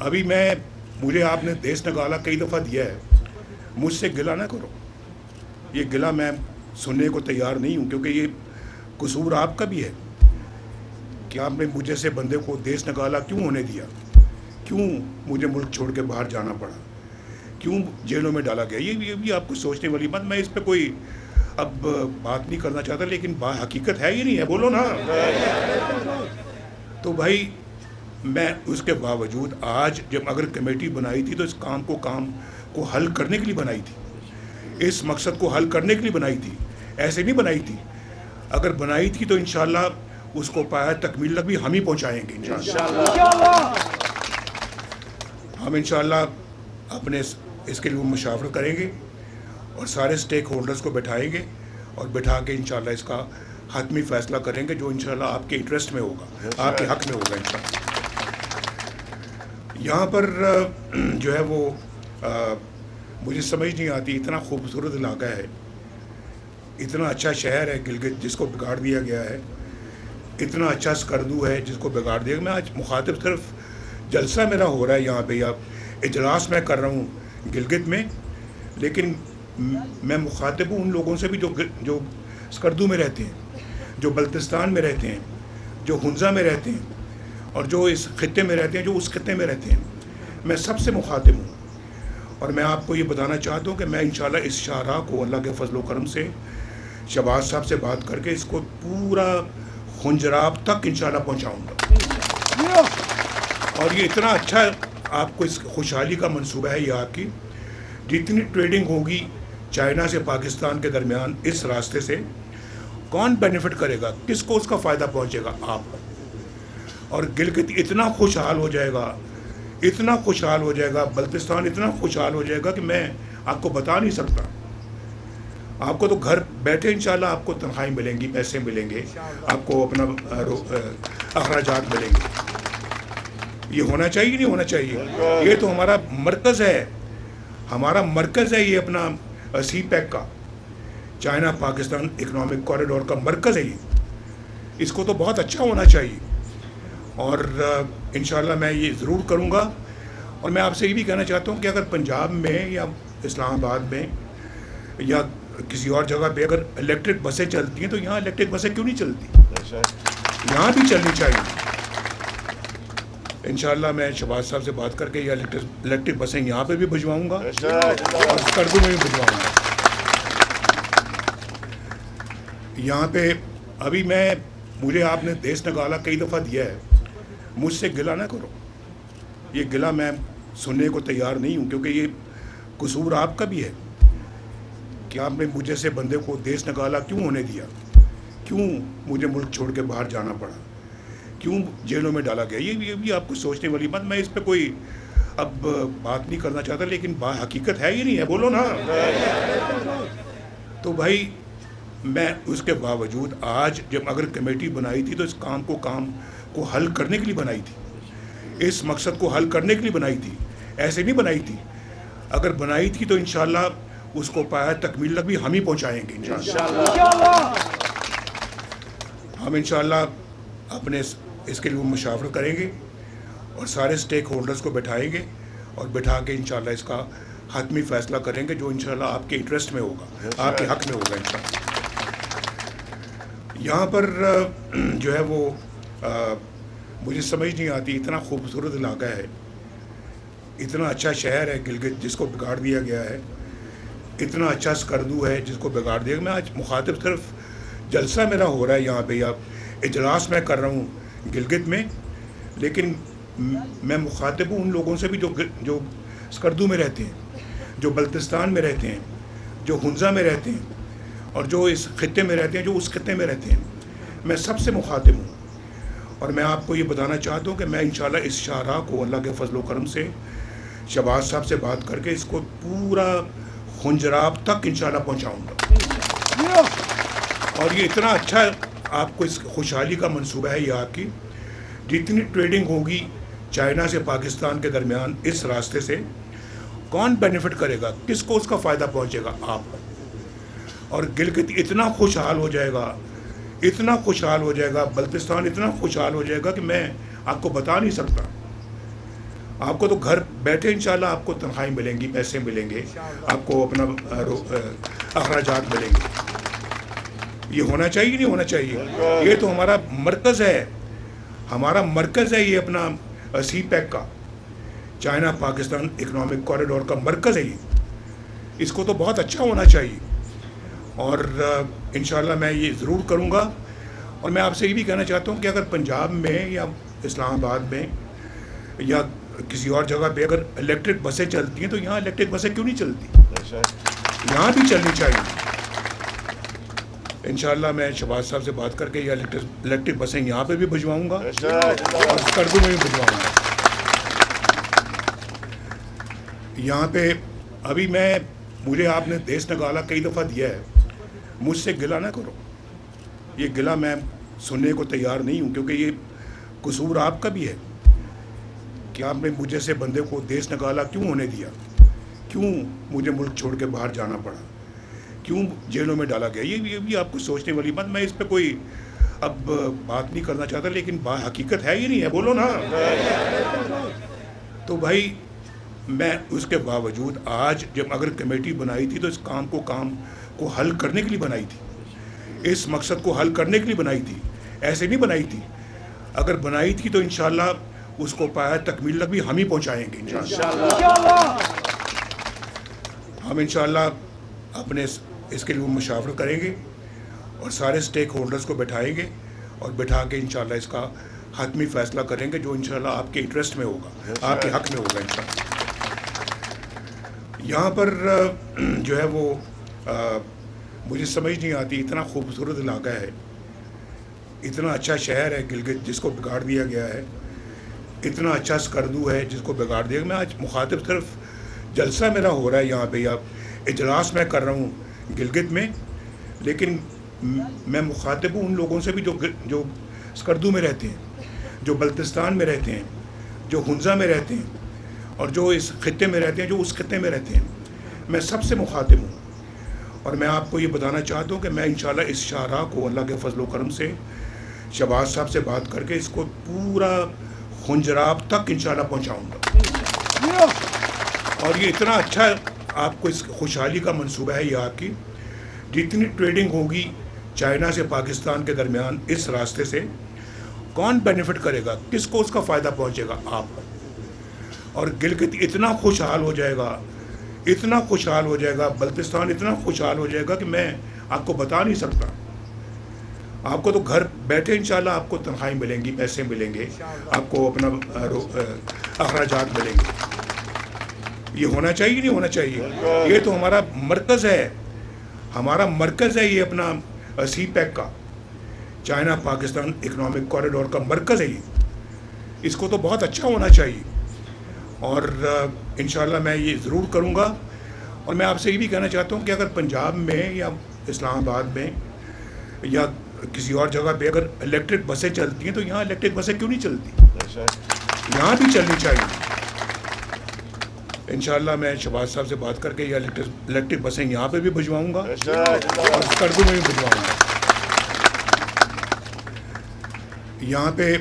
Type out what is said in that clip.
अभी मुझे आपने देश निकाला कई दफ़ा दिया है, मुझसे गिला ना करो। ये गिला मैं सुनने को तैयार नहीं हूँ, क्योंकि ये कसूर आपका भी है कि आपने मुझे से बंदे को देश निकाला क्यों होने दिया, क्यों मुझे मुल्क छोड़ के बाहर जाना पड़ा, क्यों जेलों में डाला गया। ये भी आपको सोचने वाली बात। मैं इस पर कोई अब बात नहीं करना चाहता, लेकिन हकीकत है ये नहीं है, बोलो ना। तो भाई मैं उसके बावजूद आज जब अगर कमेटी बनाई थी तो इस काम को हल करने के लिए बनाई थी, इस मकसद को हल करने के लिए बनाई थी, ऐसे नहीं बनाई थी। अगर बनाई थी तो इंशाल्लाह उसको पाया तकमील तक भी हम ही पहुंचाएंगे इंशाल्लाह। हम इंशाल्लाह अपने इसके लिए मुशावरा करेंगे और सारे स्टेक होल्डर्स को बैठाएंगे और बैठा के इंशाल्लाह इसका हतमी फैसला करेंगे, जो इंशाल्लाह आपके इंटरेस्ट में होगा, आपके हक में होगा इंशाल्लाह। यहाँ पर जो है वो मुझे समझ नहीं आती, इतना खूबसूरत इलाका है, इतना अच्छा शहर है गिलगित जिसको बिगाड़ दिया गया है, इतना अच्छा स्कर्दू है जिसको बिगाड़ दिया। मैं आज मुखातिब सिर्फ जलसा मेरा हो रहा है यहाँ पे, या इजलास मैं कर रहा हूँ गिलगित में, लेकिन मैं मुखातिब हूँ उन लोगों से भी जो स्कर्दू में रहते हैं, जो बल्तिस्तान में रहते हैं, जो हुंजा में रहते हैं, और जो इस खत्ते में रहते हैं, जो उस खत्ते में रहते हैं। मैं सबसे मुखातिब हूँ और मैं आपको ये बताना चाहता हूँ कि मैं इंशाल्लाह इस शाहराह को अल्लाह के फजल करम से शहबाज साहब से बात करके इसको पूरा खुंजराब तक इंशाल्लाह पहुँचाऊँगा। और ये इतना अच्छा आपको इस खुशहाली का मंसूबा है, ये आपकी जितनी ट्रेडिंग होगी चाइना से पाकिस्तान के दरमियान इस रास्ते से, कौन बेनिफिट करेगा, किसको उसका फ़ायदा पहुँचेगा? आपको। और गिलगित इतना खुशहाल हो जाएगा, इतना खुशहाल हो जाएगा, बल्तिस्तान इतना खुशहाल हो जाएगा कि मैं आपको बता नहीं सकता। आपको तो घर बैठे इंशाल्लाह आपको तनख्वाही मिलेंगी, पैसे मिलेंगे, आपको अपना अखराजात मिलेंगे। ये होना चाहिए नहीं होना चाहिए? ये तो हमारा मरकज़ है, हमारा मरकज़ है ये अपना सी पैक का, चाइना पाकिस्तान इकनॉमिक कॉरिडोर का मरकज़ है ये। इसको तो बहुत अच्छा होना चाहिए और इंशाल्लाह मैं ये ज़रूर करूँगा। और मैं आपसे ये भी कहना चाहता हूँ कि अगर पंजाब में या इस्लामाबाद में या किसी और जगह पे अगर इलेक्ट्रिक बसें चलती हैं तो यहाँ इलेक्ट्रिक बसें क्यों नहीं चलती? यहाँ भी चलनी चाहिए। इंशाल्लाह मैं शहबाज साहब से बात करके या इलेक्ट्रिक बसें यहाँ पे भी भिजवाऊँगा और स्कर्दू में भी भिजवाऊँगा। यहाँ पे अभी मुझे आपने देश निकाला कई दफ़ा दिया है, मुझसे गिला ना करो। ये गिला मैं सुनने को तैयार नहीं हूँ, क्योंकि ये कसूर आपका भी है कि आपने मुझे से बंदे को देश निकाला क्यों होने दिया, क्यों मुझे मुल्क छोड़ के बाहर जाना पड़ा, क्यों जेलों में डाला गया। ये भी आपको सोचने वाली बात। मैं इस पर कोई अब बात नहीं करना चाहता, लेकिन हकीकत है ये नहीं है, बोलो ना। तो भाई मैं उसके बावजूद आज जब अगर कमेटी बनाई थी तो इस काम को हल करने के लिए बनाई थी, इस मकसद को हल करने के लिए बनाई थी, ऐसे नहीं बनाई थी। अगर बनाई थी तो इंशाल्लाह उसको पाया तकमील तक भी हम ही पहुंचाएंगे इंशाल्लाह। हम इंशाल्लाह अपने इसके लिए मुशावरा करेंगे और सारे स्टेक होल्डर्स को बैठाएंगे और बैठा के इंशाल्लाह इसका हतमी फैसला करेंगे, जो इंशाल्लाह आपके इंटरेस्ट में होगा, आपके हक में होगा इंशाल्लाह। यहाँ पर जो है वो मुझे समझ नहीं आती, इतना खूबसूरत इलाका है, इतना अच्छा शहर है गिलगित जिसको बिगाड़ दिया गया है, इतना अच्छा स्कर्दू है जिसको बिगाड़ दिया। मैं आज मुखातिब सिर्फ जलसा मेरा हो रहा है यहाँ पे, या इजलास मैं कर रहा हूँ गिलगित में, लेकिन मैं मुखातिब हूँ उन लोगों से भी जो स्कर्दू में रहते हैं, जो बल्तिस्तान में रहते हैं, जो हुंजा में रहते हैं, और जो इस खत्ते में रहते हैं, जो उस खत्ते में रहते हैं। मैं सबसे मुखातिब हूँ और मैं आपको ये बताना चाहता हूँ कि मैं इंशाल्लाह इस शाहराह को अल्लाह के फजल करम से शहबाज साहब से बात करके इसको पूरा खुंजराब तक इंशाल्लाह पहुँचाऊँगा। और ये इतना अच्छा आपको इस खुशहाली का मंसूबा है, ये आपकी जितनी ट्रेडिंग होगी चाइना से पाकिस्तान के दरमियान इस रास्ते से, कौन बेनिफिट करेगा, किसको उसका फ़ायदा पहुँचेगा? आपको। और गिलगित इतना खुशहाल हो जाएगा, इतना खुशहाल हो जाएगा, बल्तिस्तान इतना खुशहाल हो जाएगा कि मैं आपको बता नहीं सकता। آپ کو تو گھر بیٹھے انشاءاللہ آپ کو تنخواہیں ملیں گی، پیسے ملیں گے، آپ کو اپنا اخراجات ملیں گے. یہ ہونا چاہیے نہیں ہونا چاہیے؟ یہ تو ہمارا مرکز ہے، ہمارا مرکز ہے یہ اپنا سی پیک کا، چائنا پاکستان اکنامک کوریڈور کا مرکز ہے یہ. اس کو تو بہت اچھا ہونا چاہیے، اور انشاءاللہ میں یہ ضرور کروں گا. اور میں آپ سے یہ بھی کہنا چاہتا ہوں کہ اگر پنجاب میں یا اسلام آباد میں یا کسی اور جگہ پہ اگر الیکٹرک بسیں چلتی ہیں تو یہاں الیکٹرک بسیں کیوں نہیں چلتی؟ یہاں بھی چلنی چاہیے. انشاءاللہ میں شہباز صاحب سے بات کر کے یہ الیکٹرک بسیں یہاں پہ بھی بھجواؤں گا اور اسکردو میں بھی بھجواؤں گا. یہاں پہ ابھی مجھے آپ نے دیس نکالا کئی دفعہ دیا ہے، مجھ سے گلہ نہ کرو. یہ گلہ میں سننے کو تیار نہیں ہوں، کیونکہ یہ قصور آپ کا بھی ہے کہ آپ نے مجھے سے بندے کو دیس نکالا کیوں ہونے دیا، کیوں مجھے ملک چھوڑ کے باہر جانا پڑا، کیوں جیلوں میں ڈالا گیا. یہ بھی آپ کو سوچنے والی بات. میں اس پہ کوئی اب بات نہیں کرنا چاہتا، لیکن حقیقت ہے ہی نہیں ہے. بولو نا. تو بھائی میں اس کے باوجود آج جب اگر کمیٹی بنائی تھی تو اس کام کو حل کرنے کے لیے بنائی تھی، اس مقصد کو حل کرنے کے لیے بنائی تھی، ایسے نہیں بنائی تھی. اگر بنائی تھی تو انشاءاللہ اس کو پایا تکمیل تک بھی ہم ہی پہنچائیں گے انشاءاللہ. ہم انشاءاللہ اپنے اس کے لیے مشاورت کریں گے اور سارے سٹیک ہولڈرز کو بٹھائیں گے اور بٹھا کے انشاءاللہ اس کا حتمی فیصلہ کریں گے جو انشاءاللہ آپ کے انٹرسٹ میں ہوگا، آپ کے حق میں ہوگا انشاءاللہ. یہاں پر جو ہے وہ مجھے سمجھ نہیں آتی، اتنا خوبصورت علاقہ ہے، اتنا اچھا شہر ہے گلگت جس کو بگاڑ دیا گیا ہے، اتنا اچھا اسکردو ہے جس کو بگاڑ دیا گیا. میں آج مخاطب صرف جلسہ میرا ہو رہا ہے یہاں پہ، یا اجلاس میں کر رہا ہوں گلگت میں، لیکن میں مخاطب ہوں ان لوگوں سے بھی جو اسکردو میں رہتے ہیں، جو بلتستان میں رہتے ہیں، جو ہنزا میں رہتے ہیں، اور جو اس خطے میں رہتے ہیں، جو اس خطے میں رہتے ہیں. میں سب سے مخاطب ہوں، اور میں آپ کو یہ بتانا چاہتا ہوں کہ میں انشاءاللہ اس شاہراہ کو اللہ کے فضل و کرم سے شہباز صاحب سے بات کر کے اس کو پورا خنجراب تک انشاءاللہ پہنچاؤں گا. اور یہ اتنا اچھا آپ کو اس خوشحالی کا منصوبہ ہے یہ آپ کی. جتنی ٹریڈنگ ہوگی چائنا سے پاکستان کے درمیان اس راستے سے، کون بینیفٹ کرے گا، کس کو اس کا فائدہ پہنچے گا؟ آپ کو. اور گلگت اتنا خوشحال ہو جائے گا، اتنا خوشحال ہو جائے گا، بلتستان اتنا خوشحال ہو جائے گا کہ میں آپ کو بتا نہیں سکتا. آپ کو تو گھر بیٹھے انشاءاللہ آپ کو تنخواہیں ملیں گی، پیسے ملیں گے، آپ کو اپنا اخراجات ملیں گے. یہ ہونا چاہیے نہیں ہونا چاہیے؟ یہ تو ہمارا مرکز ہے، ہمارا مرکز ہے یہ اپنا سی پیک کا، چائنا پاکستان اکنامک کوریڈور کا مرکز ہے یہ. اس کو تو بہت اچھا ہونا چاہیے، اور انشاءاللہ میں یہ ضرور کروں گا. اور میں آپ سے یہ بھی کہنا چاہتا ہوں کہ اگر پنجاب میں یا اسلام آباد میں یا کسی اور جگہ پہ اگر الیکٹرک بسیں چلتی ہیں تو یہاں الیکٹرک بسیں کیوں نہیں چلتی؟ یہاں بھی چلنی چاہیے. انشاءاللہ میں شہباز صاحب سے بات کر کے یہ الیکٹرک بسیں یہاں پہ بھی بھجواؤں گا اور اسکردو میں بھی بھجواؤں گا. یہاں پہ